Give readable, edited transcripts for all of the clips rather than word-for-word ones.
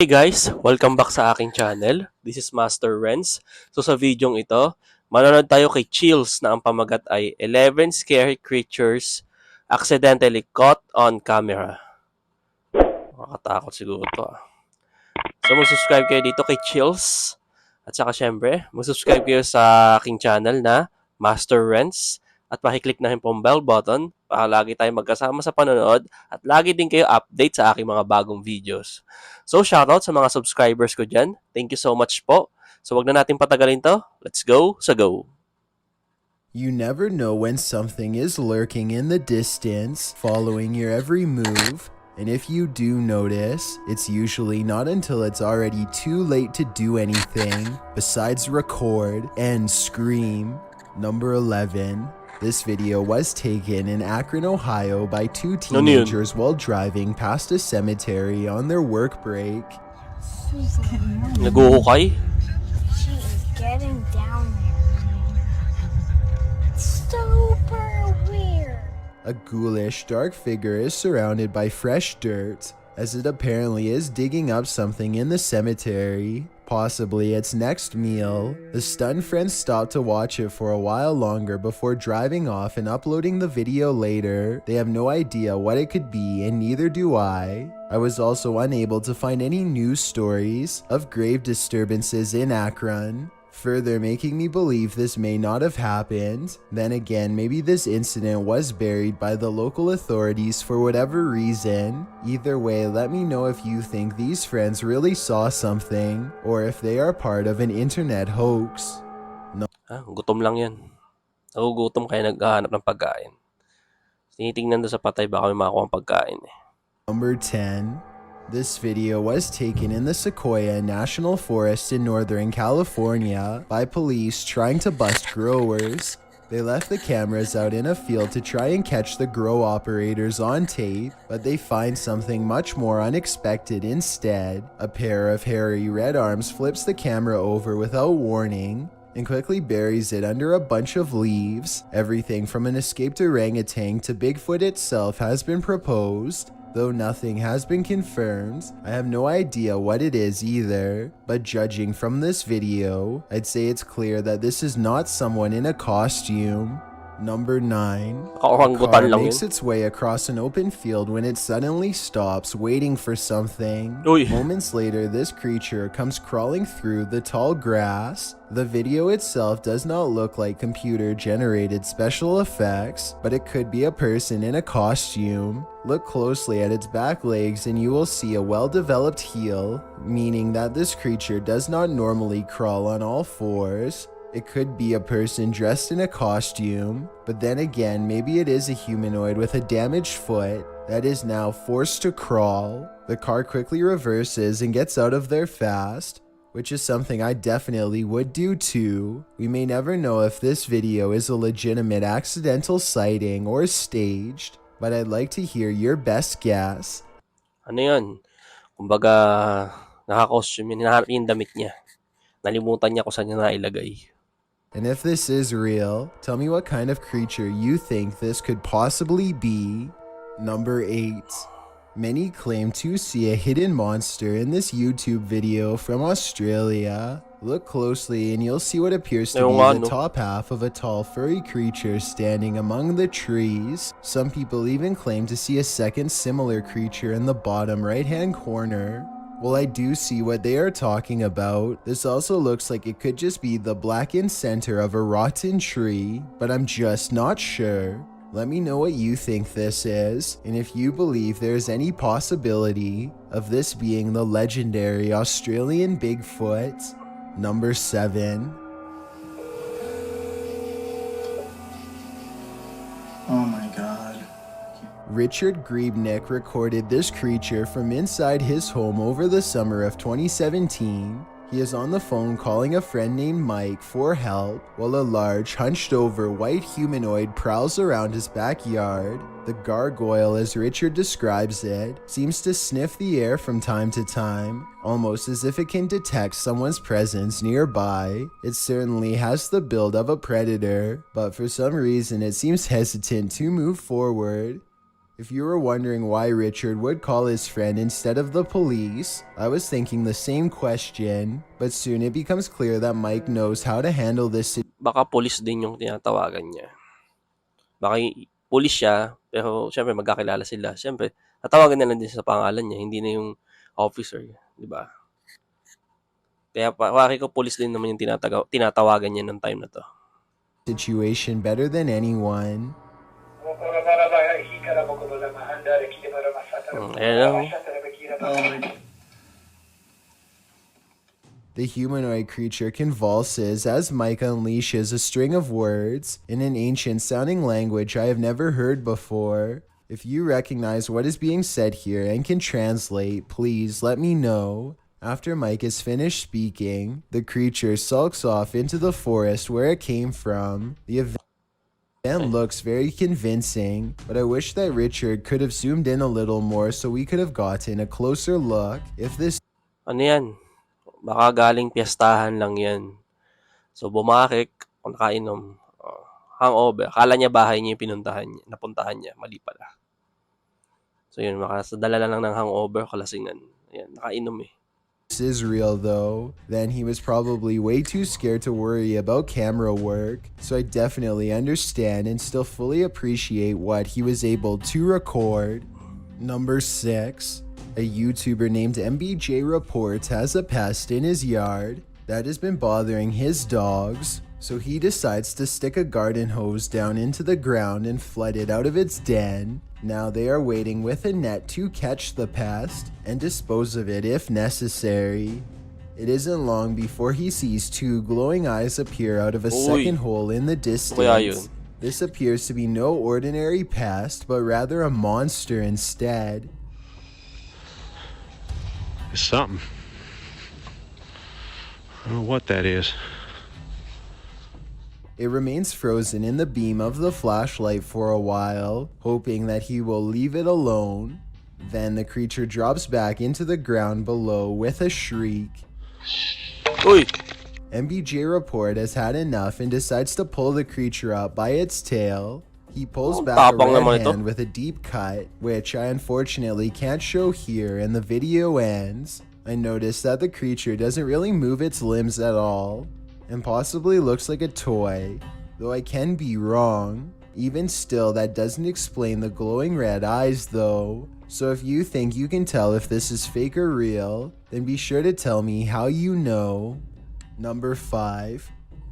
Hi guys! Welcome back sa aking channel. This is Master Renz. So sa videong ito, manonood tayo kay Chills na ang pamagat ay 11 Scary Creatures Accidentally Caught on Camera. Makakatakot siguro to. So mag-subscribe kayo dito kay Chills. At saka syempre, mag-subscribe kayo sa aking channel na Master Renz. At pakiclick na rin po ang bell button para lagi tayong magkasama sa panonood at lagi din kayo update sa aking mga bagong videos. So, shoutout sa mga subscribers ko dyan. Thank you so much po. So, wag na natin patagalin to. Let's go sa go! You never know when something is lurking in the distance, following your every move. And if you do notice, it's usually not until it's already too late to do anything besides record and scream. Number 11. This video was taken in Akron, Ohio by two teenagers while driving past a cemetery on their work break. Nag-uukay? She is getting down there. It's super weird. A ghoulish dark figure is surrounded by fresh dirt, as it apparently is digging up something in the cemetery. Possibly its next meal. The stunned friends stop to watch it for a while longer before driving off and uploading the video later. They have no idea what it could be, and neither do I. I was also unable to find any news stories of grave disturbances in Akron, further making me believe this may not have happened. Then again, maybe this incident was buried by the local authorities for whatever reason. Either way, let me know if you think these friends really saw something, or if they are part of an internet hoax. Gutom lang yan. Nagugutom kaya naghahanap ng pagkain. Tinitingnan doon sa patay baka may makakuha ang pagkain eh. Number 10. This video was taken in the Sequoia National Forest in Northern California by police trying to bust growers. They left the cameras out in a field to try and catch the grow operators on tape, but they find something much more unexpected instead. A pair of hairy red arms flips the camera over without warning and quickly buries it under a bunch of leaves. Everything from an escaped orangutan to Bigfoot itself has been proposed. Though nothing has been confirmed, I have no idea what it is either, but judging from this video, I'd say it's clear that this is not someone in a costume. Number 9. A car makes its way across an open field when it suddenly stops, waiting for something. Moments later, this creature comes crawling through the tall grass. The video itself does not look like computer-generated special effects, but it could be a person in a costume. Look closely at its back legs and you will see a well-developed heel, meaning that this creature does not normally crawl on all fours. It could be a person dressed in a costume, but then again, maybe it is a humanoid with a damaged foot that is now forced to crawl. The car quickly reverses and gets out of there fast, which is something I definitely would do too. We may never know if this video is a legitimate accidental sighting or staged, but I'd like to hear your best guess. Ano yan? Kumbaga, naka-costume yun. Hinahanap niya yung damit niya. Nalimutan niya kung saan niya nailagay. And if this is real, tell me what kind of creature you think this could possibly be. Number 8. Many claim to see a hidden monster in this YouTube video from Australia. Look closely and you'll see what appears to be the top half of a tall furry creature standing among the trees. Some people even claim to see a second similar creature in the bottom right-hand corner. Well, I do see what they are talking about. This also looks like it could just be the blackened center of a rotten tree, but I'm just not sure. Let me know what you think this is, and if you believe there's any possibility of this being the legendary Australian Bigfoot. Number 7. Oh my god. Richard Griebnick recorded this creature from inside his home over the summer of 2017. He is on the phone calling a friend named Mike for help while a large, hunched-over white humanoid prowls around his backyard. The gargoyle, as Richard describes it, seems to sniff the air from time to time, almost as if it can detect someone's presence nearby. It certainly has the build of a predator, but for some reason it seems hesitant to move forward. If you were wondering why Richard would call his friend instead of the police, I was thinking the same question, but soon it becomes clear that Mike knows how to handle this situation. Baka police din yung tinatawagan niya. Baka police siya, pero syempre magkakilala sila. Syempre, tatawagan na lang din sa pangalan niya, hindi na yung officer, di ba? Kaya pare ko police din naman yung tinatawagan niya ng time na to. Situation better than anyone. The humanoid creature convulses as Mike unleashes a string of words in an ancient sounding language I have never heard before. If you recognize what is being said here and can translate, please let me know. After Mike is finished speaking, the creature sulks off into the forest where it came from. The event looks very convincing, but I wish that Richard could have zoomed in a little more so we could have gotten a closer look if this Ano yan? Baka galing piyestahan lang yan. So, bumakik, nakainom, hangover. Akala niya bahay niya yung napuntahan niya. Mali pala. So, yun, makasadala lang ng hangover, kalasingan. Ayan, nakainom eh. is real though, then he was probably way too scared to worry about camera work, so I definitely understand and still fully appreciate what he was able to record. Number 6. A YouTuber named MBJ Reports has a pest in his yard that has been bothering his dogs, so he decides to stick a garden hose down into the ground and flood it out of its den. Now they are waiting with a net to catch the pest and dispose of it if necessary. It isn't long before he sees 2 glowing eyes appear out of a second hole in the distance. This appears to be no ordinary pest, but rather a monster instead. It's something. I don't know what that is. It remains frozen in the beam of the flashlight for a while, hoping that he will leave it alone. Then the creature drops back into the ground below with a shriek. Uy! MBJ Report has had enough and decides to pull the creature up by its tail. He pulls back a red hand with a deep cut, which I unfortunately can't show here, and the video ends. I notice that the creature doesn't really move its limbs at all, and possibly looks like a toy, though I can be wrong. Even still, that doesn't explain the glowing red eyes though. So if you think you can tell if this is fake or real, then be sure to tell me how you know. Number 5.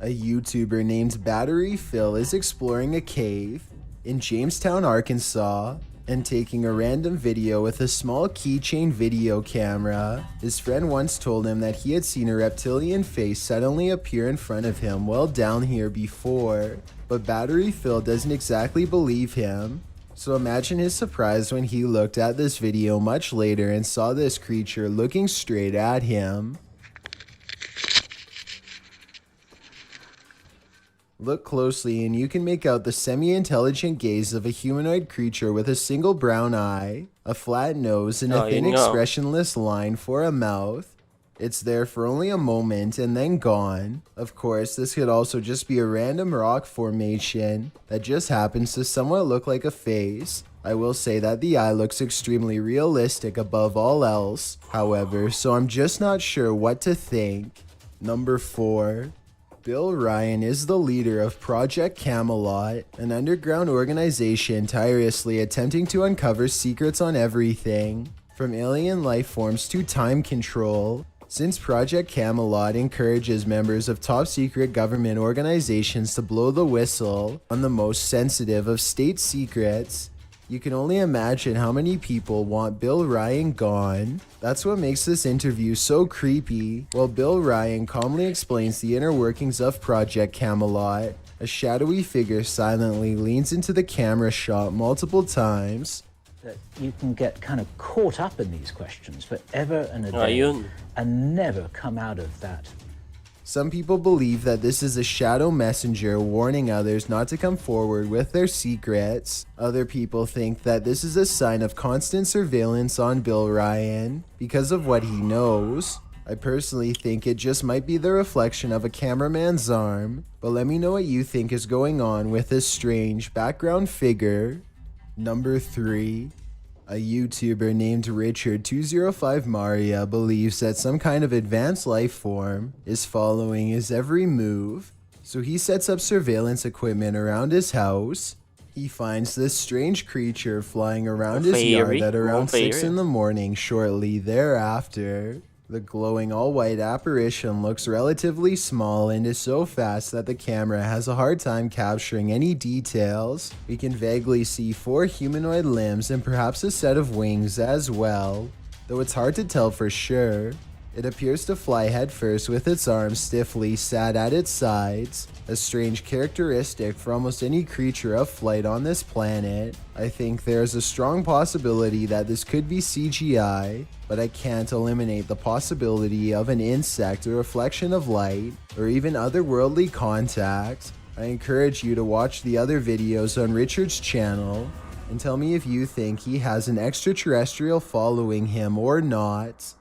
A YouTuber named Battery Phil is exploring a cave in Jamestown, Arkansas, and taking a random video with a small keychain video camera. His friend once told him that he had seen a reptilian face suddenly appear in front of him while down here before, but Battery Phil doesn't exactly believe him. So imagine his surprise when he looked at this video much later and saw this creature looking straight at him. Look closely and you can make out the semi-intelligent gaze of a humanoid creature with a single brown eye, a flat nose, and a thin expressionless line for a mouth. It's there for only a moment and then gone. Of course, this could also just be a random rock formation that just happens to somewhat look like a face. I will say that the eye looks extremely realistic above all else, however, so I'm just not sure what to think. Number 4. Bill Ryan is the leader of Project Camelot, an underground organization tirelessly attempting to uncover secrets on everything, from alien life forms to time control. Since Project Camelot encourages members of top-secret government organizations to blow the whistle on the most sensitive of state secrets, you can only imagine how many people want Bill Ryan gone. That's what makes this interview so creepy. While Bill Ryan calmly explains the inner workings of Project Camelot, a shadowy figure silently leans into the camera shot multiple times. That you can get kind of caught up in these questions forever and a day and never come out of that. Some people believe that this is a shadow messenger warning others not to come forward with their secrets. Other people think that this is a sign of constant surveillance on Bill Ryan because of what he knows. I personally think it just might be the reflection of a cameraman's arm, but let me know what you think is going on with this strange background figure. Number 3. A YouTuber named Richard205Maria believes that some kind of advanced life form is following his every move, so he sets up surveillance equipment around his house. He finds this strange creature flying around his yard at around 6 in the morning shortly thereafter. The glowing all-white apparition looks relatively small and is so fast that the camera has a hard time capturing any details. We can vaguely see 4 humanoid limbs and perhaps a set of wings as well, though it's hard to tell for sure. It appears to fly headfirst with its arms stiffly sat at its sides, a strange characteristic for almost any creature of flight on this planet. I think there's a strong possibility that this could be CGI, but I can't eliminate the possibility of an insect, a reflection of light, or even otherworldly contact. I encourage you to watch the other videos on Richard's channel and tell me if you think he has an extraterrestrial following him or not.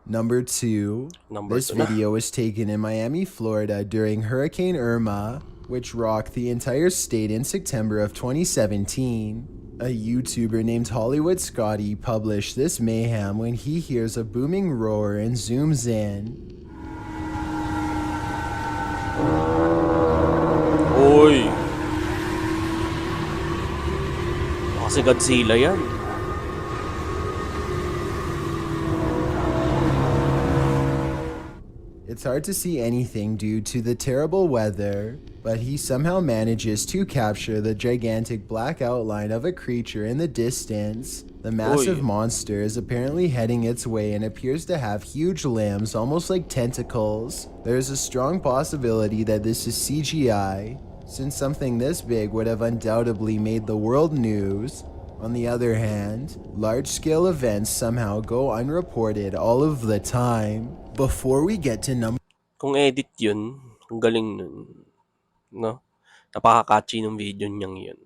Number 2. This video was taken in Miami, Florida during Hurricane Irma, which rocked the entire state in September of 2017. A YouTuber named Hollywood Scotty published this mayhem when he hears a booming roar and zooms in. Uy! Kasi Godzilla yan. It's hard to see anything due to the terrible weather, but he somehow manages to capture the gigantic black outline of a creature in the distance. The massive monster is apparently heading its way and appears to have huge limbs, almost like tentacles. There's a strong possibility that this is CGI, since something this big would have undoubtedly made the world news. On the other hand, large-scale events somehow go unreported all of the time. Before we get to Kung edit yun, ang galing nun. No? Napaka-catchy ng video niyang yun.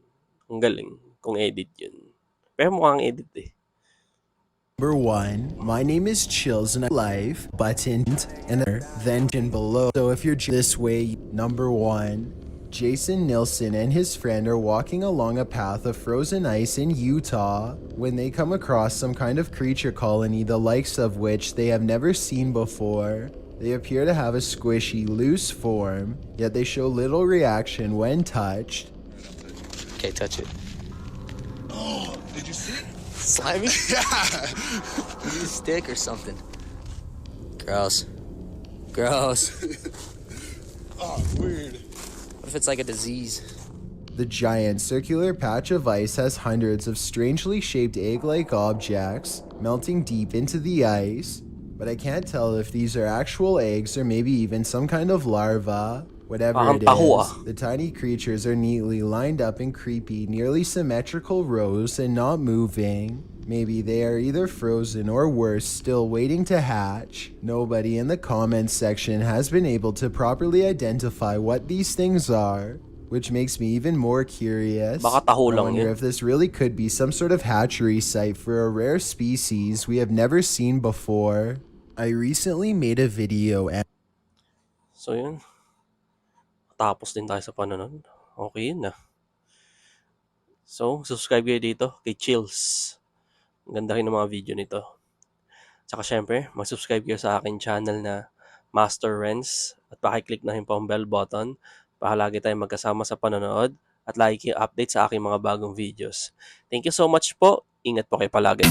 Ang galing kung edit yun. Pero mukhang edit eh. Number 1, my name is Chills and I live button and then below. So if you're this way, number 1, Jason Nilsson and his friend are walking along a path of frozen ice in Utah when they come across some kind of creature colony the likes of which they have never seen before. They appear to have a squishy, loose form, yet they show little reaction when touched. Okay, touch it. Oh, did you see it? Slimy? Yeah. Use a stick or something. Gross. Gross. Oh, weird. What if it's like a disease? The giant circular patch of ice has hundreds of strangely shaped egg-like objects melting deep into the ice, but I can't tell if these are actual eggs or maybe even some kind of larva. Whatever it is, the tiny creatures are neatly lined up in creepy, nearly symmetrical rows and not moving. Maybe they are either frozen or worse, still waiting to hatch. Nobody in the comments section has been able to properly identify what these things are, which makes me even more curious. I wonder if this really could be some sort of hatchery site for a rare species we have never seen before. I recently made a video and So yun. Tapos din tayo sa panonood. Okay yun na. So, subscribe kayo dito kay Chills. Ang ganda rin ng mga video nito. Tsaka syempre, mag-subscribe kayo sa akin channel na Master Renz at pakiclick na rin po ang bell button para lagi tayong magkasama sa panonood at lagi kayo update sa aking mga bagong videos. Thank you so much po. Ingat po kayo palagi.